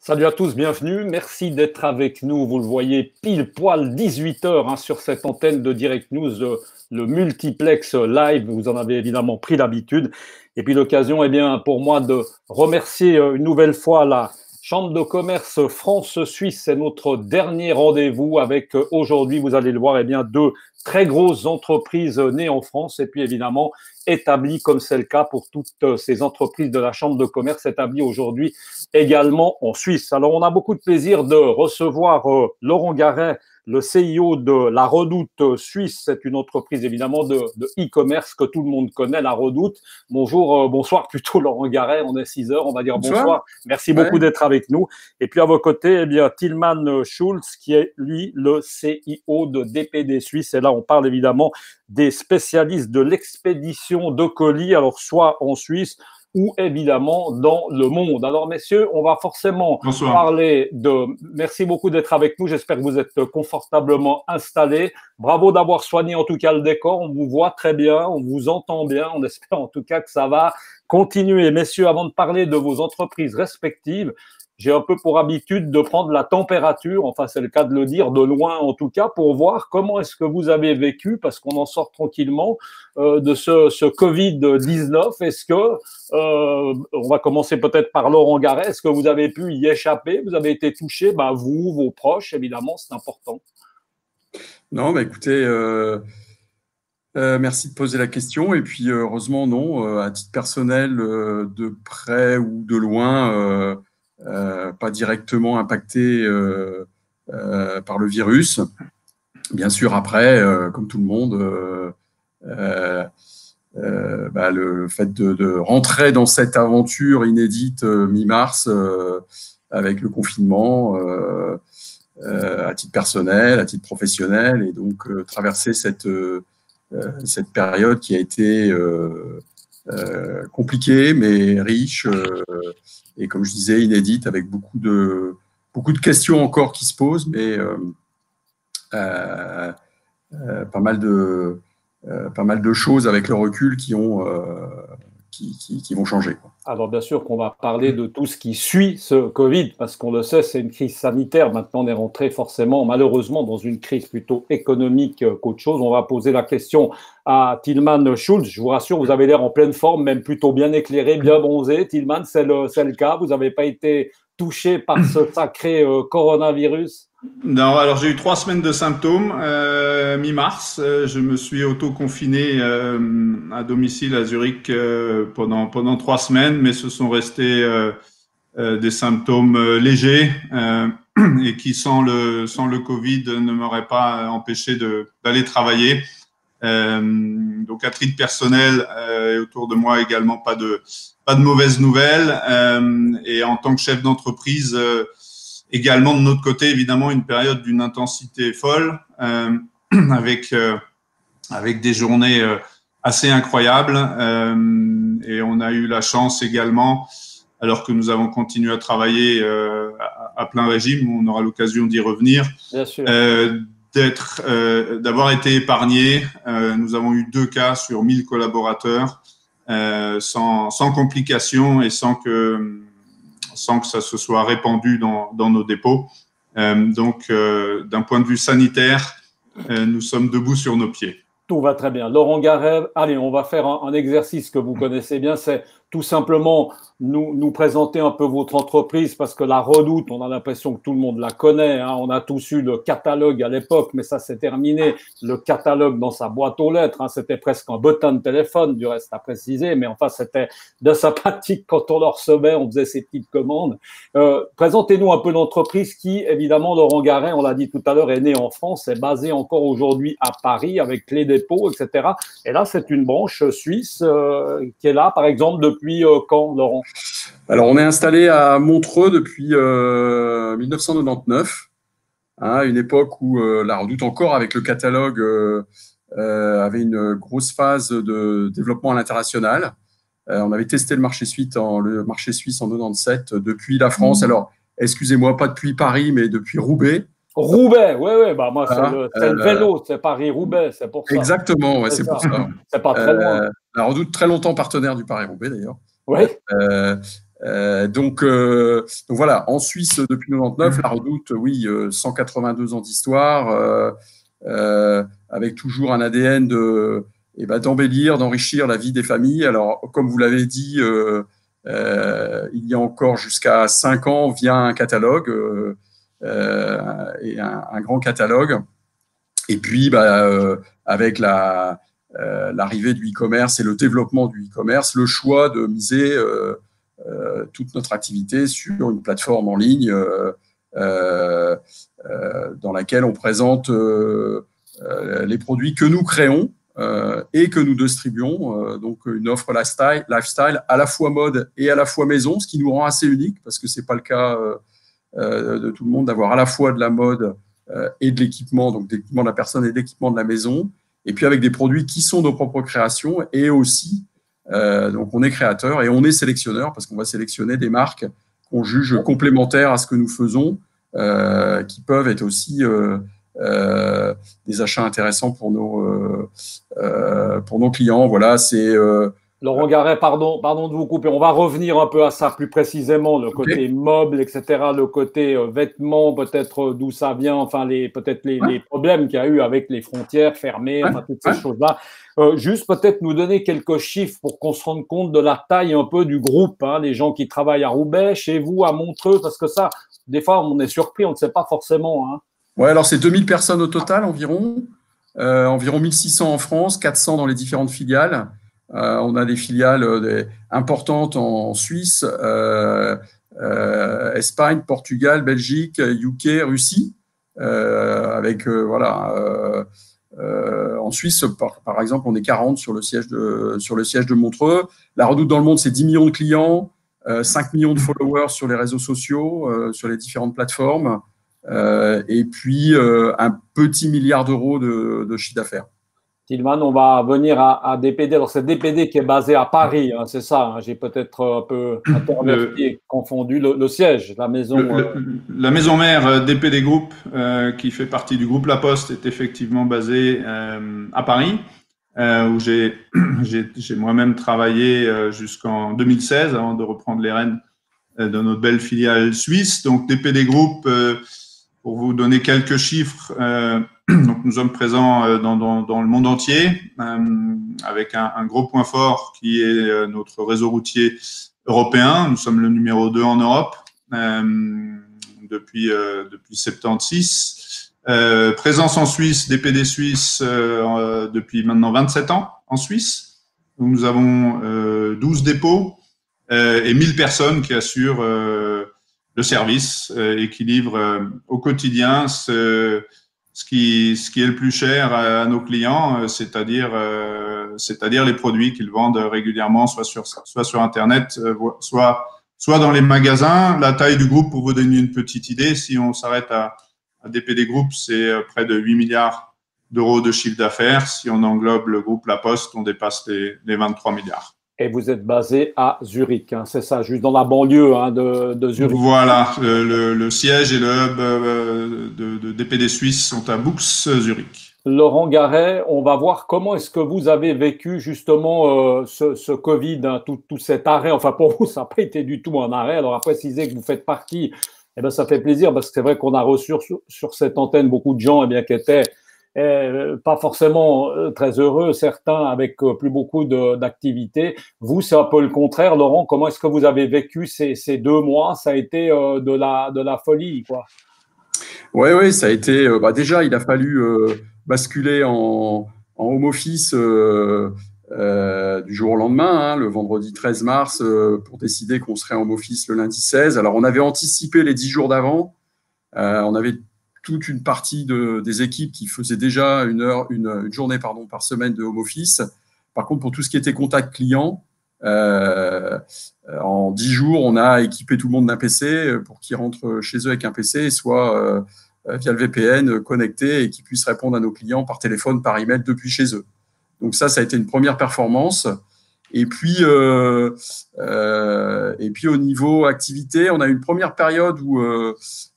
Salut à tous, bienvenue. Merci d'être avec nous. Vous le voyez, pile poil 18 heures sur cette antenne de Direct News, le multiplex live. Vous en avez évidemment pris l'habitude. Et puis l'occasion, pour moi de remercier une nouvelle fois la Chambre de commerce France-Suisse. C'est notre dernier rendez-vous avec aujourd'hui, vous allez le voir, deux très grosses entreprises nées en France et puis évidemment établies, comme c'est le cas pour toutes ces entreprises de la Chambre de commerce établies aujourd'hui également en Suisse. Alors, on a beaucoup de plaisir de recevoir Laurent Garret, le CIO de La Redoute Suisse. C'est une entreprise évidemment de e-commerce que tout le monde connaît, La Redoute. Bonsoir plutôt Laurent Garret, on est 6 heures, on va dire bonsoir. Merci beaucoup d'être avec nous. Et puis à vos côtés, Tilman Schulz, qui est lui le CIO de DPD Suisse. Et là, on parle évidemment des spécialistes de l'expédition de colis, alors soit en Suisse, ou évidemment dans le monde. Alors, messieurs, on va forcément parler de... Merci beaucoup d'être avec nous. J'espère que vous êtes confortablement installés. Bravo d'avoir soigné en tout cas le décor. On vous voit très bien, on vous entend bien. On espère en tout cas que ça va continuer. Messieurs, avant de parler de vos entreprises respectives, j'ai un peu pour habitude de prendre la température, enfin c'est le cas de le dire, de loin en tout cas, pour voir comment est-ce que vous avez vécu, parce qu'on en sort tranquillement, de ce Covid-19. Est-ce que, on va commencer peut-être par Laurent Garret, est-ce que vous avez pu y échapper? Vous avez été touché, vous, vos proches, évidemment, c'est important. Non, écoutez, merci de poser la question. Et puis, heureusement, non, à titre personnel, de près ou de loin, pas directement impacté par le virus. Bien sûr, après, comme tout le monde, le fait de rentrer dans cette aventure inédite mi-mars avec le confinement à titre personnel, à titre professionnel, et donc traverser cette période qui a été compliquée mais riche et comme je disais inédite, avec beaucoup de questions encore qui se posent, mais pas mal de choses avec le recul qui vont changer. Alors bien sûr qu'on va parler de tout ce qui suit ce Covid, parce qu'on le sait, c'est une crise sanitaire. Maintenant, on est rentré forcément, malheureusement, dans une crise plutôt économique qu'autre chose. On va poser la question à Tilman Schulz. Je vous rassure, vous avez l'air en pleine forme, même plutôt bien éclairé, bien bronzé. Tilman, c'est le cas. Vous n'avez pas été touché par ce sacré coronavirus? Non, alors j'ai eu 3 semaines de symptômes. Mi-mars, je me suis auto-confiné à domicile à Zurich pendant 3 semaines, mais ce sont restés des symptômes légers et qui, sans le Covid, ne m'auraient pas empêché d'aller travailler. Donc à titre personnel et autour de moi également, pas de mauvaises nouvelles. Et en tant que chef d'entreprise, également de notre côté, évidemment, une période d'une intensité folle avec des journées assez incroyables. Et on a eu la chance également, alors que nous avons continué à travailler à plein régime, on aura l'occasion d'y revenir, d'avoir été épargnés. Nous avons eu 2 cas sur 1000 collaborateurs sans complications et sans que ça se soit répandu dans nos dépôts. Donc, d'un point de vue sanitaire, nous sommes debout sur nos pieds. Tout va très bien. Laurent Garret, allez, on va faire un exercice que vous connaissez bien, c'est tout simplement nous présenter un peu votre entreprise, parce que La Redoute, on a l'impression que tout le monde la connaît. On a tous eu le catalogue à l'époque, mais ça c'est terminé. Le catalogue dans sa boîte aux lettres, c'était presque un bottin de téléphone, du reste à préciser, mais enfin c'était de sympathique quand on le recevait, on faisait ses petites commandes. Présentez-nous un peu l'entreprise qui, évidemment, Laurent Garret, on l'a dit tout à l'heure, est née en France, est basée encore aujourd'hui à Paris avec Clé Dépôt, etc. Et là, c'est une branche suisse qui est là, par exemple, depuis quand, Laurent? Alors, on est installé à Montreux depuis 1999, une époque où La Redoute, encore avec le catalogue, avait une grosse phase de développement à l'international. On avait testé le marché suisse en 97 depuis la France. Alors, excusez-moi, pas depuis Paris, mais depuis Roubaix. Roubaix, oui, moi, c'est le vélo, c'est Paris-Roubaix, c'est pour ça. Exactement, c'est pour ça. C'est pas très loin. La Redoute, très longtemps partenaire du Paris-Roubaix, d'ailleurs. Oui. Donc voilà, en Suisse depuis 99, la Redoute, oui, 182 ans d'histoire, avec toujours un ADN d'embellir, d'enrichir la vie des familles. Alors, comme vous l'avez dit, il y a encore jusqu'à 5 ans via un catalogue et un grand catalogue. Et puis, avec l'arrivée du e-commerce et le développement du e-commerce, le choix de miser toute notre activité sur une plateforme en ligne dans laquelle on présente les produits que nous créons et que nous distribuons. Donc, une offre lifestyle à la fois mode et à la fois maison, ce qui nous rend assez unique parce que ce n'est pas le cas de tout le monde d'avoir à la fois de la mode et de l'équipement, donc de l'équipement de la personne et de l'équipement de la maison, et puis avec des produits qui sont nos propres créations et aussi donc on est créateur et on est sélectionneur parce qu'on va sélectionner des marques qu'on juge complémentaires à ce que nous faisons, qui peuvent être aussi des achats intéressants pour nos clients. Voilà, c'est Laurent Garret, pardon de vous couper. On va revenir un peu à ça plus précisément, le côté meuble, etc., le côté vêtements, peut-être d'où ça vient, enfin peut-être les problèmes qu'il y a eu avec les frontières fermées, enfin toutes ces choses-là. Juste peut-être nous donner quelques chiffres pour qu'on se rende compte de la taille un peu du groupe, hein, les gens qui travaillent à Roubaix, chez vous, à Montreux, parce que ça, des fois, on est surpris, on ne sait pas forcément. Hein. Ouais, alors c'est 2000 personnes au total environ, environ 1600 en France, 400 dans les différentes filiales. On a des filiales importantes en Suisse, Espagne, Portugal, Belgique, UK, Russie, avec en Suisse, par exemple, on est 40 sur le siège de Montreux. La Redoute dans le monde, c'est 10 millions de clients, 5 millions de followers sur les réseaux sociaux, sur les différentes plateformes, et puis un petit milliard d'euros de chiffre d'affaires. Tillman, on va venir à DPD. Alors, c'est DPD qui est basé à Paris, hein, c'est ça. Hein, j'ai peut-être un peu confondu le siège, la maison. La maison mère DPD Group, qui fait partie du groupe La Poste, est effectivement basée à Paris, où j'ai moi-même travaillé jusqu'en 2016, avant de reprendre les rênes de notre belle filiale suisse. Donc, DPD Group, pour vous donner quelques chiffres, donc nous sommes présents dans le monde entier, avec un gros point fort qui est notre réseau routier européen. Nous sommes le numéro 2 en Europe depuis 76. Présence en Suisse, DPD Suisse depuis maintenant 27 ans en Suisse. Donc, nous avons 12 dépôts et 1000 personnes qui assurent le service et qui livrent au quotidien ce qui est le plus cher à nos clients, c'est-à-dire les produits qu'ils vendent régulièrement, soit sur Internet, soit dans les magasins. La taille du groupe, pour vous donner une petite idée, si on s'arrête à DPD Group, c'est près de 8 milliards d'euros de chiffre d'affaires. Si on englobe le groupe La Poste, on dépasse les 23 milliards. Et vous êtes basé à Zurich, hein, c'est ça, juste dans la banlieue de Zurich. Voilà, le siège et le hub de DPD Suisse sont à Bux, Zurich. Laurent Garret, on va voir comment est-ce que vous avez vécu justement ce Covid, hein, tout cet arrêt. Enfin, pour vous, ça n'a pas été du tout un arrêt. Alors, à préciser que vous faites partie, eh bien, ça fait plaisir parce que c'est vrai qu'on a reçu sur cette antenne beaucoup de gens qui étaient pas forcément très heureux, certains avec plus beaucoup d'activités. Vous, c'est un peu le contraire. Laurent, comment est-ce que vous avez vécu ces 2 mois? Ça a été de la folie, quoi. Oui, ça a été… déjà, il a fallu basculer en home office du jour au lendemain, hein, le vendredi 13 mars, pour décider qu'on serait en home office le lundi 16. Alors, on avait anticipé les 10 jours d'avant. On avait toute une partie des équipes qui faisaient déjà une journée par semaine de home office. Par contre, pour tout ce qui était contact client, en 10 jours, on a équipé tout le monde d'un PC pour qu'ils rentrent chez eux avec un PC, soit via le VPN connecté et qu'ils puissent répondre à nos clients par téléphone, par email depuis chez eux. Donc ça a été une première performance. Et puis au niveau activité, on a eu une première période où,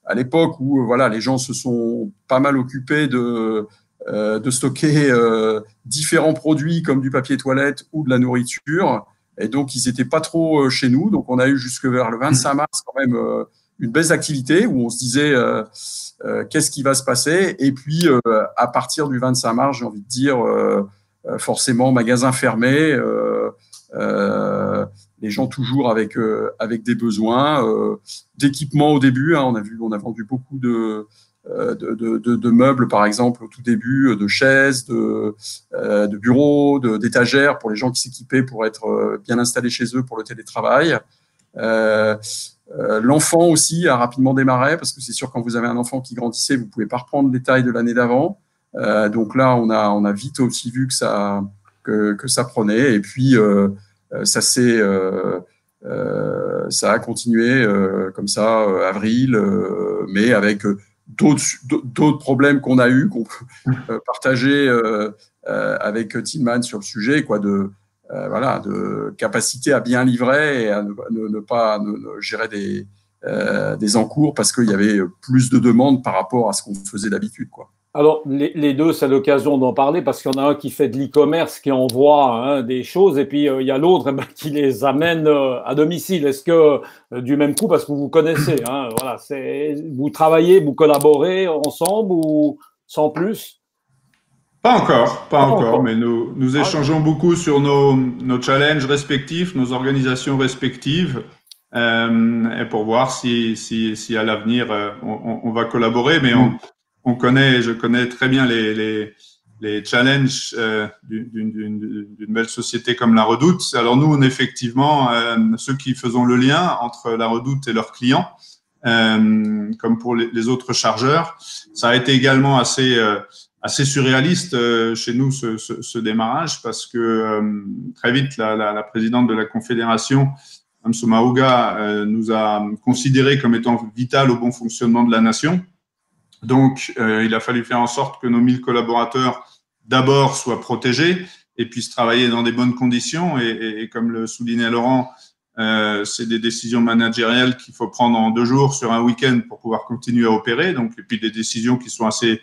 à l'époque où les gens se sont pas mal occupés de stocker différents produits comme du papier toilette ou de la nourriture. Et donc, ils n'étaient pas trop chez nous. Donc, on a eu jusque vers le 25 mars quand même une baisse d'activité où on se disait qu'est-ce qui va se passer. Et puis, à partir du 25 mars, j'ai envie de dire, forcément, magasins fermés, les gens toujours avec des besoins, d'équipements au début. Hein, on a vendu beaucoup de meubles, par exemple, au tout début, de chaises, de bureaux, d'étagères pour les gens qui s'équipaient pour être bien installés chez eux pour le télétravail. L'enfant aussi a rapidement démarré parce que c'est sûr, quand vous avez un enfant qui grandissait, vous ne pouvez pas reprendre les tailles de l'année d'avant. Donc là, on a vite aussi vu que ça prenait. Et puis, ça a continué comme ça, avril, mai, avec d'autres problèmes qu'on a eu, qu'on peut partager avec Tillman sur le sujet, quoi, de capacité à bien livrer et à ne pas gérer des encours parce qu'il y avait plus de demandes par rapport à ce qu'on faisait d'habitude, quoi. Alors, les deux, c'est l'occasion d'en parler parce qu'il y en a un qui fait de l'e-commerce, qui envoie des choses, et puis il y a l'autre qui les amène à domicile. Est-ce que du même coup, parce que vous connaissez, voilà, vous travaillez, vous collaborez ensemble ou sans plus? Pas encore, mais nous échangeons beaucoup sur nos challenges respectifs, nos organisations respectives, et pour voir si à l'avenir on va collaborer, mais je connais très bien les challenges d'une belle société comme La Redoute. Alors nous, on est effectivement ceux qui faisons le lien entre La Redoute et leurs clients, comme pour les autres chargeurs. Ça a été également assez surréaliste chez nous ce démarrage parce que très vite la présidente de la Confédération, Mme Sommaruga, nous a considérés comme étant vital au bon fonctionnement de la nation. Donc, il a fallu faire en sorte que nos 1000 collaborateurs d'abord soient protégés et puissent travailler dans des bonnes conditions. Et comme le soulignait Laurent, c'est des décisions managériales qu'il faut prendre en 2 jours sur un week-end pour pouvoir continuer à opérer. Donc, et puis des décisions qui sont assez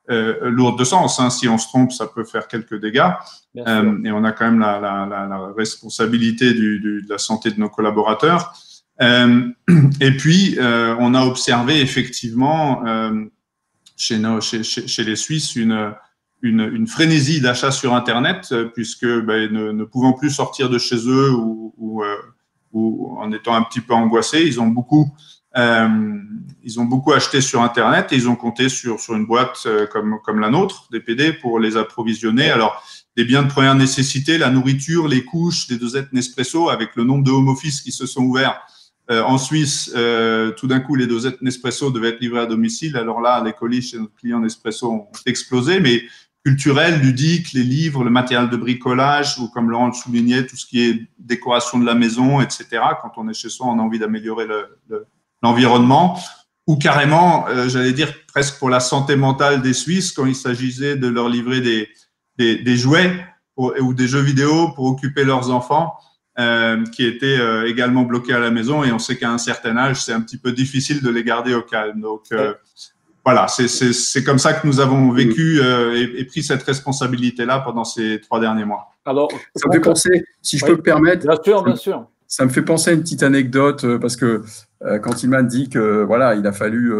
lourdes de sens. Hein. Si on se trompe, ça peut faire quelques dégâts. Et on a quand même la responsabilité de la santé de nos collaborateurs. Et puis, on a observé effectivement chez les Suisses une frénésie d'achat sur Internet, puisque ne pouvant plus sortir de chez eux ou en étant un petit peu angoissés, ils ont beaucoup acheté sur Internet et ils ont compté sur une boîte comme la nôtre, DPD, pour les approvisionner. Alors, des biens de première nécessité, la nourriture, les couches, des dosettes Nespresso, avec le nombre de home office qui se sont ouverts en Suisse, tout d'un coup, les dosettes Nespresso devaient être livrées à domicile. Alors là, les colis chez notre client Nespresso ont explosé, mais culturel, ludique, les livres, le matériel de bricolage, ou comme Laurent le soulignait, tout ce qui est décoration de la maison, etc. Quand on est chez soi, on a envie d'améliorer l'environnement. Ou carrément, j'allais dire presque pour la santé mentale des Suisses, quand il s'agissait de leur livrer des jouets ou des jeux vidéo pour occuper leurs enfants, qui étaient également bloqués à la maison. Et on sait qu'à un certain âge, c'est un petit peu difficile de les garder au calme. Donc, voilà, c'est comme ça que nous avons vécu et pris cette responsabilité-là pendant ces 3 derniers mois. Alors, ça me fait penser, si je peux me permettre. Bien sûr. Ça me fait penser à une petite anecdote parce que quand Tillman dit que voilà, il a fallu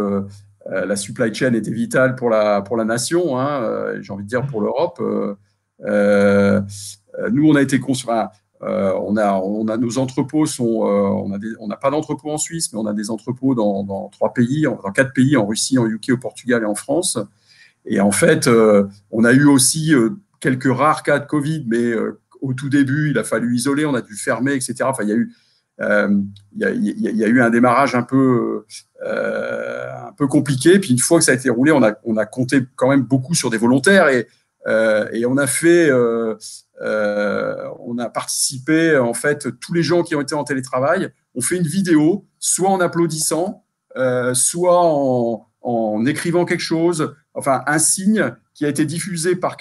la supply chain était vitale pour la nation, j'ai envie de dire pour l'Europe. Nous, on a été on a nos entrepôts on n'a pas d'entrepôts en Suisse, mais on a des entrepôts dans 4 pays, en Russie, en UK, au Portugal et en France. Et en fait, on a eu aussi quelques rares cas de Covid, mais au tout début, il a fallu isoler, on a dû fermer, etc. Enfin, il y a eu un démarrage un peu compliqué. Puis une fois que ça a été roulé, on a compté quand même beaucoup sur des volontaires et on a fait, on a participé, en fait, tous les gens qui ont été en télétravail ont fait une vidéo, soit en applaudissant, soit en écrivant quelque chose, enfin un signe qui a été diffusé par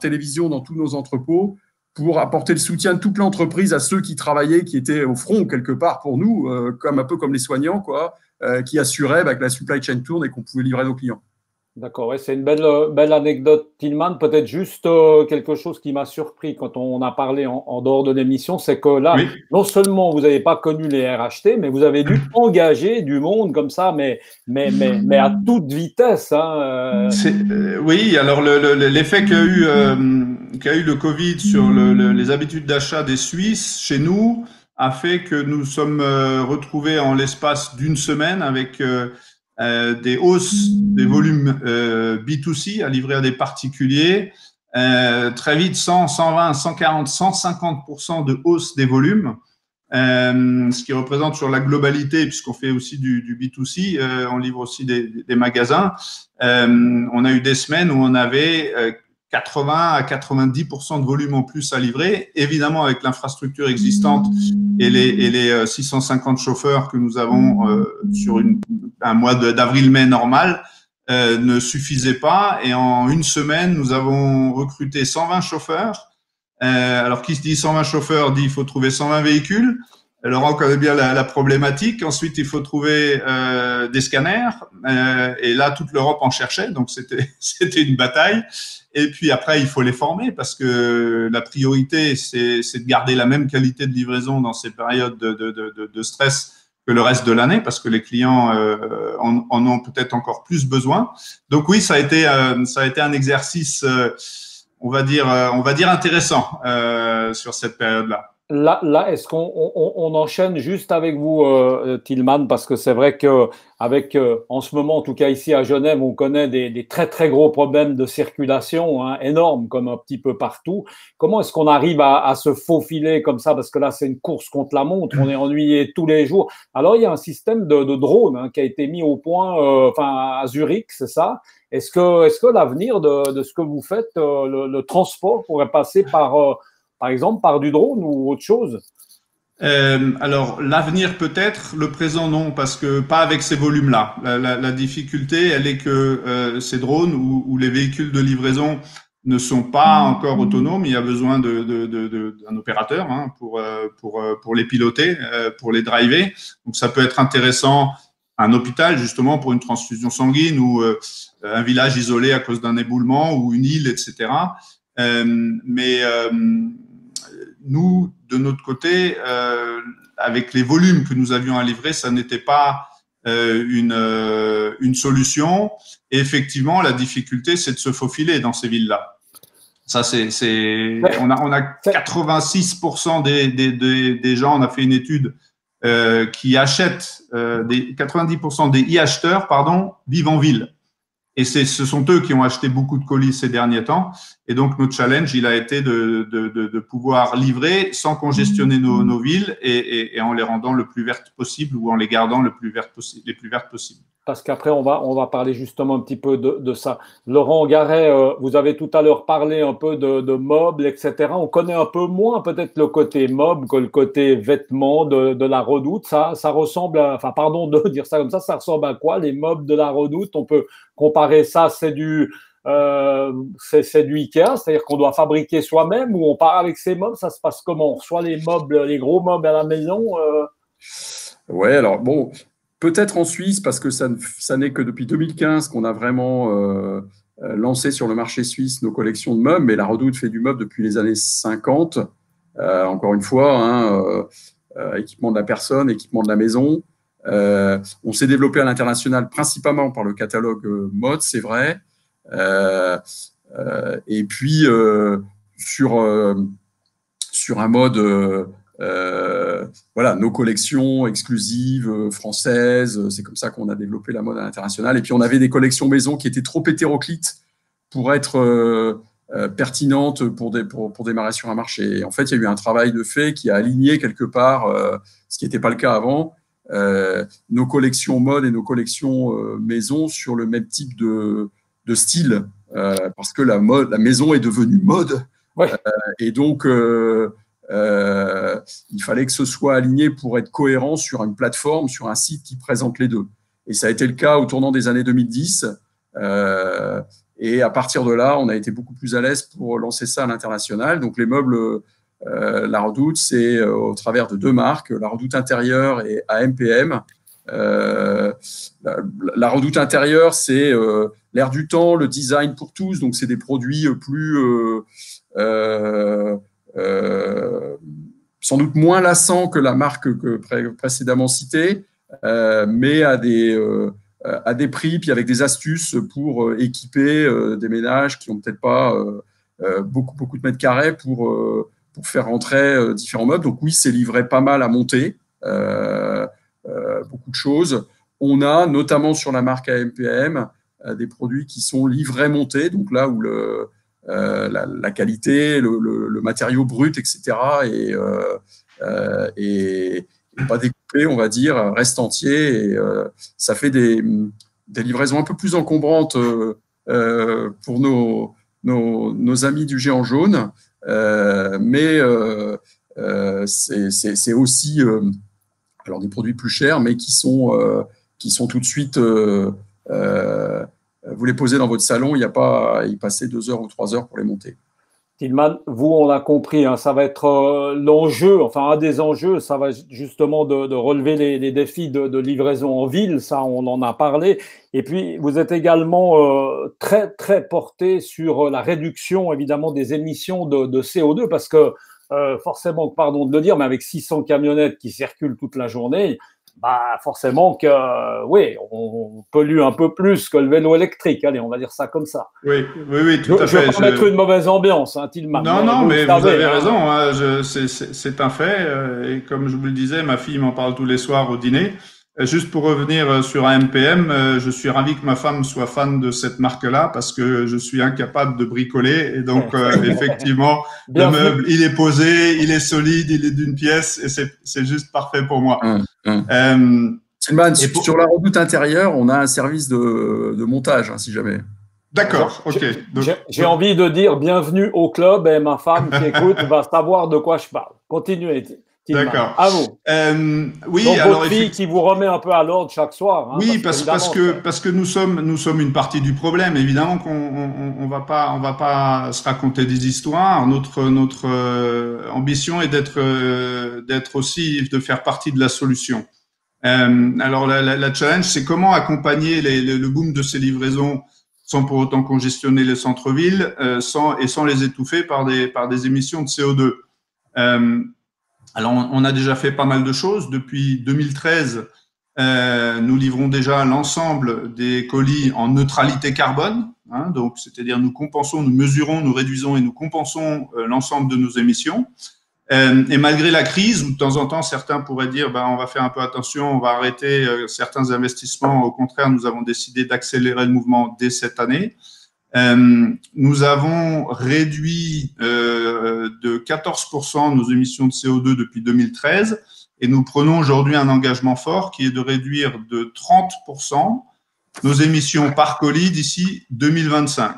télévision dans tous nos entrepôts pour apporter le soutien de toute l'entreprise à ceux qui travaillaient, qui étaient au front quelque part pour nous, un peu comme les soignants, quoi, qui assuraient que la supply chain tourne et qu'on pouvait livrer nos clients. D'accord, ouais, c'est une belle anecdote, Tillman. Peut-être juste quelque chose qui m'a surpris quand on a parlé en dehors de l'émission, c'est que là, Oui. non seulement vous n'avez pas connu les RHT, mais vous avez dû engager du monde comme ça, mais à toute vitesse. Hein, Oui, alors l'effet qu'a eu le Covid sur les habitudes d'achat des Suisses chez nous a fait que nous sommes retrouvés en l'espace d'une semaine avec des hausses des volumes B2C à livrer à des particuliers. Très vite, 100, 120, 140, 150% de hausse des volumes. Ce qui représente sur la globalité, puisqu'on fait aussi du B2C, on livre aussi des magasins. On a eu des semaines où on avait 80 à 90% de volume en plus à livrer. Évidemment, avec l'infrastructure existante et les 650 chauffeurs que nous avons sur un mois d'avril-mai normal, ne suffisait pas. Et en une semaine, nous avons recruté 120 chauffeurs. Alors, qui se dit 120 chauffeurs dit il faut trouver 120 véhicules. Laurent connaît bien la problématique. Ensuite, il faut trouver des scanners. Et là, toute l'Europe en cherchait. Donc, c'était une bataille. Et puis après, il faut les former parce que la priorité, c'est de garder la même qualité de livraison dans ces périodes de stress que le reste de l'année parce que les clients en ont peut-être encore plus besoin. Donc oui, ça a été un exercice on va dire intéressant sur cette période-là. Là, est-ce qu'on enchaîne juste avec vous, Tillman, parce que c'est vrai que en ce moment, en tout cas ici à Genève, on connaît des très très gros problèmes de circulation, hein, énormes comme un petit peu partout. Comment est-ce qu'on arrive à se faufiler comme ça? Parce que là, c'est une course contre la montre, on est ennuyé tous les jours. Alors, il y a un système de drone hein, qui a été mis au point, enfin à Zurich, c'est ça? Est-ce que l'avenir de ce que vous faites, le transport pourrait passer par exemple, par du drone ou autre chose? Alors, l'avenir peut-être, le présent non, parce que pas avec ces volumes-là. La difficulté, elle est que ces drones ou les véhicules de livraison ne sont pas encore autonomes. Il y a besoin d'un opérateur hein, pour les piloter, pour les driver. Donc, ça peut être intéressant un hôpital justement pour une transfusion sanguine ou un village isolé à cause d'un éboulement ou une île, etc. Nous, de notre côté, avec les volumes que nous avions à livrer, ça n'était pas une solution. Et effectivement, la difficulté, c'est de se faufiler dans ces villes-là. Ça, on a 86% des gens, on a fait une étude qui achètent, 90% des e-acheteurs, pardon, vivent en ville. Et ce sont eux qui ont acheté beaucoup de colis ces derniers temps. Et donc, notre challenge, il a été de pouvoir livrer sans congestionner nos villes et en les rendant le plus vertes possible ou en les gardant les plus vertes possibles. Parce qu'après, on va parler justement un petit peu de ça. Laurent Garret, vous avez tout à l'heure parlé un peu de meubles, etc. On connaît un peu moins peut-être le côté meubles que le côté vêtements de la Redoute. Ça ressemble à, enfin, pardon de dire ça comme ça ressemble à quoi, les meubles de la Redoute? On peut comparer ça, c'est du Ikea, c'est-à-dire qu'on doit fabriquer soi-même ou on part avec ses meubles, ça se passe comment? On reçoit les meubles, les gros meubles à la maison Ouais, alors bon, peut-être en Suisse, parce que ça n'est que depuis 2015 qu'on a vraiment lancé sur le marché suisse nos collections de meubles, mais la Redoute fait du meuble depuis les années 50, encore une fois, hein, équipement de la personne, équipement de la maison. On s'est développé à l'international principalement par le catalogue mode, c'est vrai. Et puis, sur un mode, voilà, nos collections exclusives françaises, c'est comme ça qu'on a développé la mode à l'international. Et puis, on avait des collections maison qui étaient trop hétéroclites pour être pertinentes pour démarrer sur un marché. Et en fait, il y a eu un travail de fait qui a aligné quelque part, ce qui n'était pas le cas avant, nos collections mode et nos collections maison sur le même type de style, parce que la maison est devenue mode. Ouais. Et donc, il fallait que ce soit aligné pour être cohérent sur une plateforme, sur un site qui présente les deux. Et ça a été le cas au tournant des années 2010. Et à partir de là, on a été beaucoup plus à l'aise pour lancer ça à l'international. Donc, les meubles La Redoute, c'est au travers de deux marques, La Redoute Intérieure et AMPM. La la Redoute intérieure, c'est l'air du temps, le design pour tous. Donc, c'est des produits plus sans doute moins lassants que la marque que précédemment citée, mais à des prix, puis avec des astuces pour équiper des ménages qui n'ont peut-être pas beaucoup de mètres carrés pour faire rentrer différents meubles. Donc oui, c'est livré pas mal à monter, beaucoup de choses. On a, notamment sur la marque AMPM, des produits qui sont livrés montés, donc là où la qualité, le matériau brut, etc., et pas découpé, on va dire, reste entier. Et ça fait des livraisons un peu plus encombrantes pour nos amis du Géant Jaune. Mais c'est aussi alors des produits plus chers, mais qui sont tout de suite… vous les posez dans votre salon, il n'y a pas à y passer 2 heures ou 3 heures pour les monter. Tilman, vous, on l'a compris, hein, ça va être l'enjeu, enfin un des enjeux, ça va justement de relever les défis de livraison en ville, ça on en a parlé. Et puis vous êtes également très très porté sur la réduction évidemment des émissions de CO2 parce que forcément, pardon de le dire, mais avec 600 camionnettes qui circulent toute la journée, bah forcément que oui, on pollue un peu plus que le vélo électrique. Allez, on va dire ça comme ça. Oui, tout à fait. Je ne veux pas mettre une mauvaise ambiance, hein, Tilman. Non, mais vous avez raison. Hein, c'est un fait. Et comme je vous le disais, ma fille m'en parle tous les soirs au dîner. Juste pour revenir sur AMPM, je suis ravi que ma femme soit fan de cette marque-là parce que je suis incapable de bricoler. Et donc, effectivement, le meuble, il est posé, il est solide, il est d'une pièce et c'est juste parfait pour moi. Tilman, sur la Redoute intérieure, on a un service de montage, hein, si jamais. D'accord, ok. J'ai envie de dire bienvenue au club et ma femme qui écoute va savoir de quoi je parle. Continuez. D'accord. À vous. Oui, donc, alors votre fille qui vous remet un peu à l'ordre chaque soir. Hein, oui, parce que nous sommes une partie du problème. Évidemment qu'on va pas se raconter des histoires. Notre ambition est d'être aussi de faire partie de la solution. Alors la challenge, c'est comment accompagner le boom de ces livraisons sans pour autant congestionner les centres-villes, sans les étouffer par des émissions de CO2. Alors, on a déjà fait pas mal de choses. Depuis 2013, nous livrons déjà l'ensemble des colis en neutralité carbone. Hein, donc, c'est-à-dire nous compensons, nous mesurons, nous réduisons et nous compensons l'ensemble de nos émissions. Et malgré la crise, où de temps en temps, certains pourraient dire on va faire un peu attention, on va arrêter certains investissements. Au contraire, nous avons décidé d'accélérer le mouvement dès cette année. Nous avons réduit de 14% nos émissions de CO2 depuis 2013 et nous prenons aujourd'hui un engagement fort qui est de réduire de 30% nos émissions par colis d'ici 2025.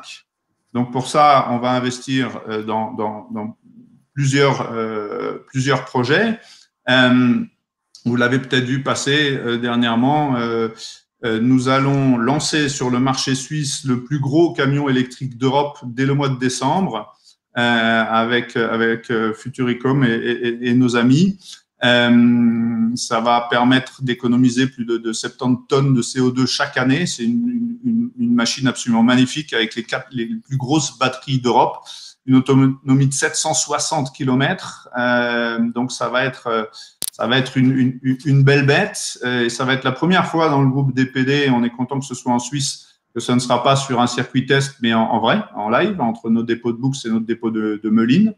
Donc pour ça, on va investir dans plusieurs projets. Vous l'avez peut-être vu passer dernièrement. Nous allons lancer sur le marché suisse le plus gros camion électrique d'Europe dès le mois de décembre avec Futuricom et nos amis. Ça va permettre d'économiser plus de 70 tonnes de CO2 chaque année. C'est une machine absolument magnifique avec les plus grosses batteries d'Europe, une autonomie de 760 km. Donc, ça va être une belle bête et ça va être la première fois dans le groupe DPD, on est content que ce soit en Suisse, que ce ne sera pas sur un circuit test, mais en vrai, en live, entre nos dépôts de Bux et notre dépôt de Melun.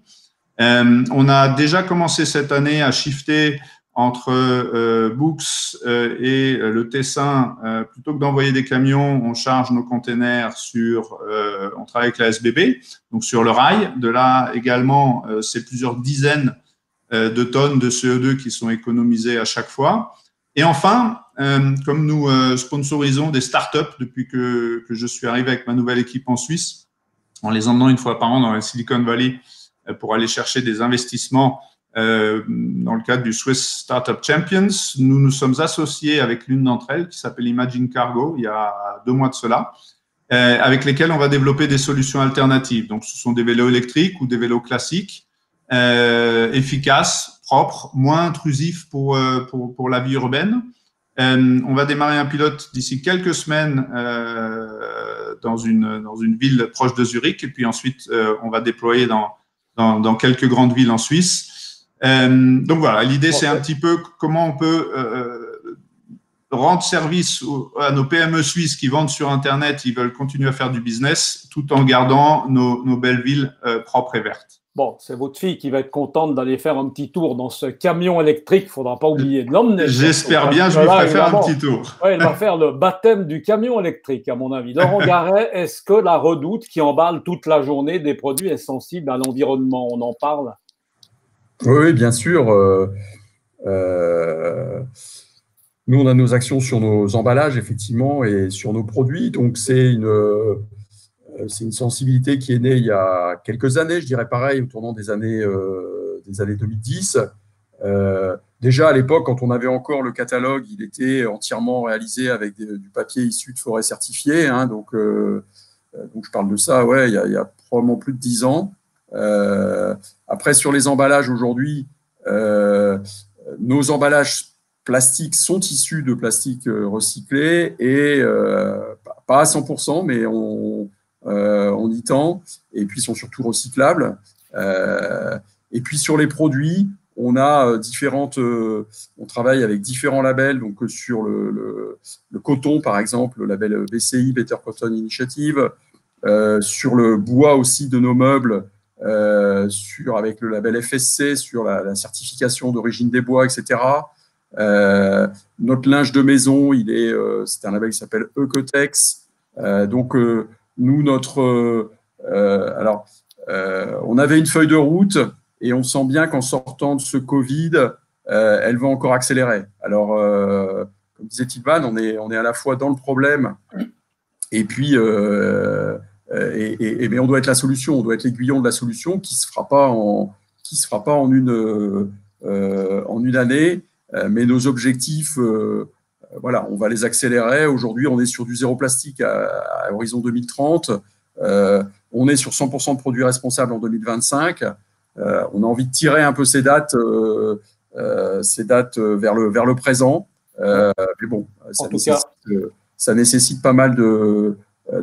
On a déjà commencé cette année à shifter entre Bux et le Tessin. Plutôt que d'envoyer des camions, on charge nos containers on travaille avec la SBB, donc sur le rail. De là également, c'est plusieurs dizaines de tonnes de CO2 qui sont économisées à chaque fois. Et enfin, comme nous sponsorisons des startups depuis que je suis arrivé avec ma nouvelle équipe en Suisse, en les emmenant une fois par an dans la Silicon Valley pour aller chercher des investissements dans le cadre du Swiss Startup Champions, nous nous sommes associés avec l'une d'entre elles qui s'appelle Imagine Cargo il y a 2 mois de cela, avec lesquelles on va développer des solutions alternatives. Donc, ce sont des vélos électriques ou des vélos classiques, efficaces, propres, moins intrusifs pour la vie urbaine, On va démarrer un pilote d'ici quelques semaines dans une ville proche de Zurich, et puis ensuite on va déployer dans quelques grandes villes en Suisse. Donc voilà, l'idée c'est un petit peu comment on peut rendre service à nos PME suisses qui vendent sur Internet, ils veulent continuer à faire du business tout en gardant nos belles villes propres et vertes. Bon, c'est votre fille qui va être contente d'aller faire un petit tour dans ce camion électrique. Il ne faudra pas oublier de l'emmener. J'espère bien, je lui ferai faire un petit tour. Ouais, elle va faire le baptême du camion électrique, à mon avis. Laurent Garret, est-ce que la Redoute, qui emballe toute la journée des produits, est sensible à l'environnement? On en parle? Oui, bien sûr. Nous, on a nos actions sur nos emballages, effectivement, et sur nos produits. Donc, c'est une sensibilité qui est née il y a quelques années, je dirais pareil, au tournant des années 2010. Déjà, à l'époque, quand on avait encore le catalogue, il était entièrement réalisé avec du papier issu de forêts certifiées. Hein, donc, je parle de ça, ouais, il y a probablement plus de 10 ans. Après, sur les emballages aujourd'hui, nos emballages plastiques sont issus de plastique recyclé et pas à 100%, mais on y tend, et puis sont surtout recyclables. Et puis sur les produits, on a on travaille avec différents labels, donc sur le coton par exemple, le label BCI, Better Cotton Initiative, sur le bois aussi de nos meubles, avec le label FSC, sur la certification d'origine des bois, etc. Notre linge de maison, c'est un label qui s'appelle Ecotex. Donc nous, on avait une feuille de route et on sent bien qu'en sortant de ce Covid, elle va encore accélérer. Alors, comme disait Tilman, on est à la fois dans le problème et puis, mais on doit être la solution, on doit être l'aiguillon de la solution qui se fera pas en une année, mais nos objectifs. Voilà, on va les accélérer. Aujourd'hui, on est sur du zéro plastique à horizon 2030. On est sur 100% de produits responsables en 2025. On a envie de tirer un peu ces dates vers le présent. Mais bon, ça nécessite pas mal de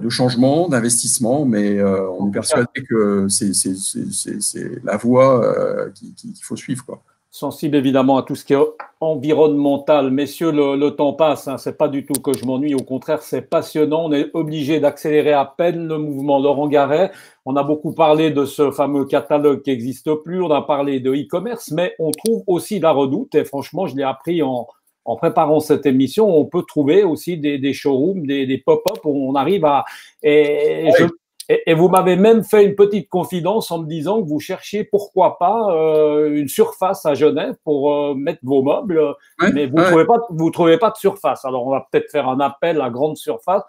changements, d'investissements, mais on est persuadé que c'est la voie qu'il faut suivre, quoi. Sensible évidemment à tout ce qui est environnemental. Messieurs, le temps passe, hein, c'est pas du tout que je m'ennuie, au contraire, c'est passionnant. On est obligé d'accélérer à peine le mouvement. Laurent Garret, on a beaucoup parlé de ce fameux catalogue qui n'existe plus, on a parlé de e-commerce, mais on trouve aussi la Redoute, et franchement, je l'ai appris en préparant cette émission, on peut trouver aussi des showrooms, des pop-up où on arrive à… Et vous m'avez même fait une petite confidence en me disant que vous cherchiez, pourquoi pas, une surface à Genève pour mettre vos meubles, mais vous trouvez pas de surface. Alors, on va peut-être faire un appel à grande surface.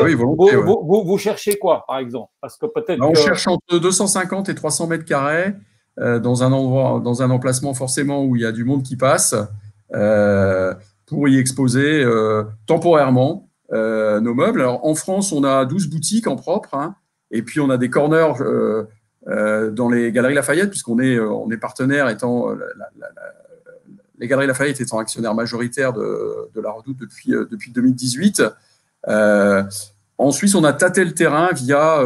Oui, volontiers, vous cherchez quoi, par exemple? Parce que peut-être on cherche entre 250 et 300 mètres carrés dans un endroit, dans un emplacement forcément où il y a du monde qui passe, pour y exposer temporairement nos meubles. Alors, en France, on a 12 boutiques en propre, hein. Et puis, on a des corners dans les Galeries Lafayette, puisqu'on est partenaire, les Galeries Lafayette étant actionnaires majoritaires de la Redoute depuis 2018. En Suisse, on a tâté le terrain via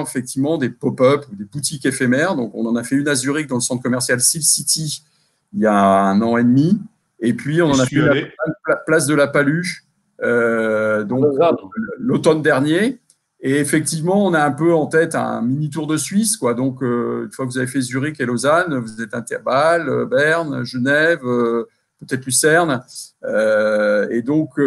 effectivement des pop-up ou des boutiques éphémères. Donc, on en a fait une à Zurich dans le centre commercial Silk City il y a 1 an et demi. Et puis, on en a fait la place de la Paluche l'automne dernier. Et effectivement, on a un peu en tête un mini tour de Suisse, quoi. Donc, une fois que vous avez fait Zurich et Lausanne, vous êtes à Bâle, Berne, Genève, peut-être Lucerne. Et donc,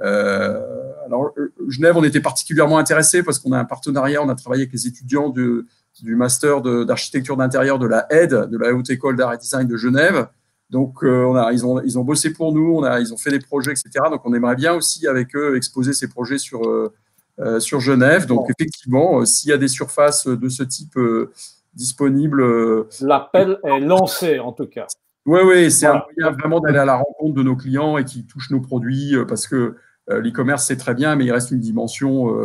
alors, Genève, on était particulièrement intéressés parce qu'on a un partenariat, on a travaillé avec les étudiants du master d'architecture d'intérieur de la HED, de la Haute École d'Art et Design de Genève. Donc, ils ont bossé pour nous, ils ont fait des projets, etc. Donc, on aimerait bien aussi, avec eux, exposer ces projets sur Genève. Donc, effectivement, s'il y a des surfaces de ce type disponibles… L'appel est lancé, en tout cas. Oui, c'est un moyen vraiment d'aller à la rencontre de nos clients et qui touchent nos produits, parce que l'e-commerce, c'est très bien, mais il reste une dimension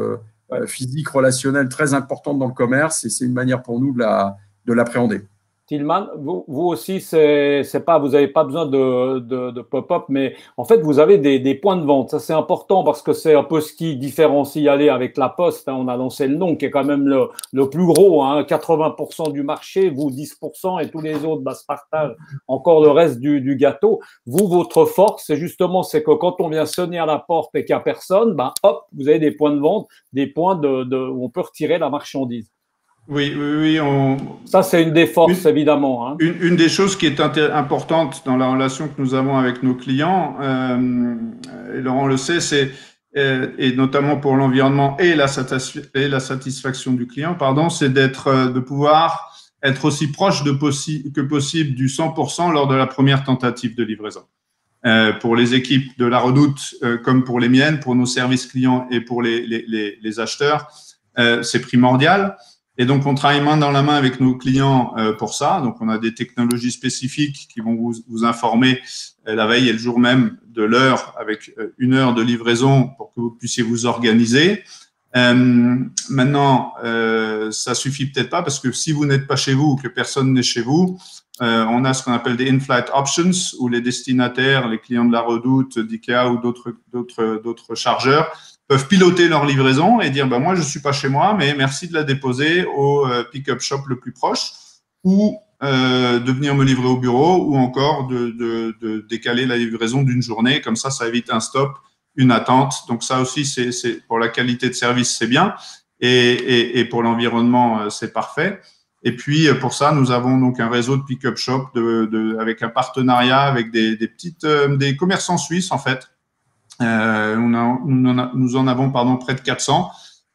physique, relationnelle très importante dans le commerce, et c'est une manière pour nous de l'appréhender. Tillman, vous aussi, c'est pas, vous n'avez pas besoin de pop-up, mais en fait, vous avez des points de vente. Ça, c'est important parce que c'est un peu ce qui différencie aller avec la Poste. Hein. On a lancé le nom qui est quand même le plus gros, hein, 80% du marché, vous 10% et tous les autres se partagent encore le reste du gâteau. Vous, votre force, c'est que quand on vient sonner à la porte et qu'il n'y a personne, ben, hop, vous avez des points de vente, des points où on peut retirer la marchandise. Oui, oui, oui. Ça, c'est une des forces, évidemment. Hein. Une des choses qui est importante dans la relation que nous avons avec nos clients, et Laurent le sait, et notamment pour l'environnement et la satisfaction du client, pardon, c'est de pouvoir être aussi proche que possible du 100% lors de la première tentative de livraison. Pour les équipes de la Redoute, comme pour les miennes, pour nos services clients et pour les acheteurs, c'est primordial. Et donc, on travaille main dans la main avec nos clients pour ça. Donc, on a des technologies spécifiques qui vont vous informer la veille et le jour même de l'heure avec 1 heure de livraison pour que vous puissiez vous organiser. Maintenant, ça suffit peut-être pas parce que si vous n'êtes pas chez vous ou que personne n'est chez vous, on a ce qu'on appelle des in-flight options où les destinataires, les clients de la Redoute, d'IKEA ou d'autres chargeurs peuvent piloter leur livraison et dire moi je suis pas chez moi mais merci de la déposer au pick-up shop le plus proche ou de venir me livrer au bureau ou encore de décaler la livraison d'une journée, comme ça évite un stop, une attente. Donc ça aussi c'est pour la qualité de service c'est bien et pour l'environnement c'est parfait. Et puis pour ça nous avons donc un réseau de pick-up shop avec un partenariat avec des commerçants suisses en fait. Nous en avons près de 400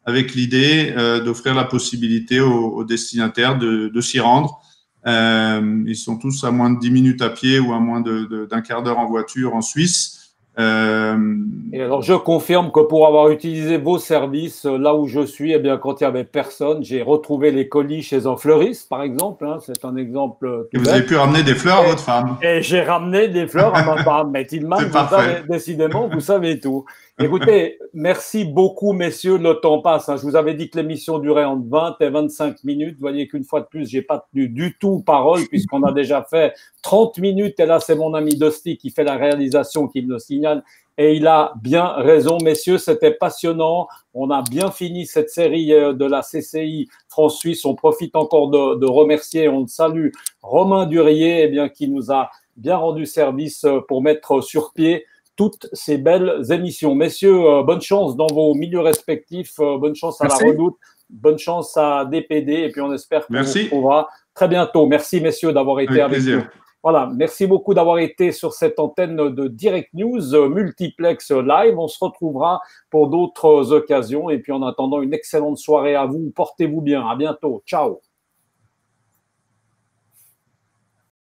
avec l'idée d'offrir la possibilité aux destinataires de s'y rendre. Ils sont tous à moins de 10 minutes à pied ou à moins d'un quart d'heure en voiture en Suisse. Et alors, je confirme que pour avoir utilisé vos services là où je suis, eh bien, quand il n'y avait personne, j'ai retrouvé les colis chez un fleuriste, par exemple. Hein, c'est un exemple. Et vous avez pu ramener des fleurs à votre femme. Et j'ai ramené des fleurs à ma femme. Mais Tillman, décidément, vous savez tout. Écoutez, merci beaucoup, messieurs. Le temps passe. Hein. Je vous avais dit que l'émission durait entre 20 et 25 minutes. Vous voyez qu'une fois de plus, j'ai pas tenu du tout parole puisqu'on a déjà fait 30 minutes. Et là, c'est mon ami Dosti qui fait la réalisation qui me le signale. Et il a bien raison, messieurs. C'était passionnant. On a bien fini cette série de la CCI France-Suisse. On profite encore de remercier, on le salue, Romain Durier, eh bien, qui nous a bien rendu service pour mettre sur pied toutes ces belles émissions. Messieurs, bonne chance dans vos milieux respectifs, bonne chance à la Redoute, bonne chance à DPD, et puis on espère qu'on vous retrouvera très bientôt. Merci, messieurs, d'avoir été avec nous. Voilà, merci beaucoup d'avoir été sur cette antenne de Direct News Multiplex Live. On se retrouvera pour d'autres occasions, et puis en attendant, une excellente soirée à vous. Portez-vous bien, à bientôt. Ciao.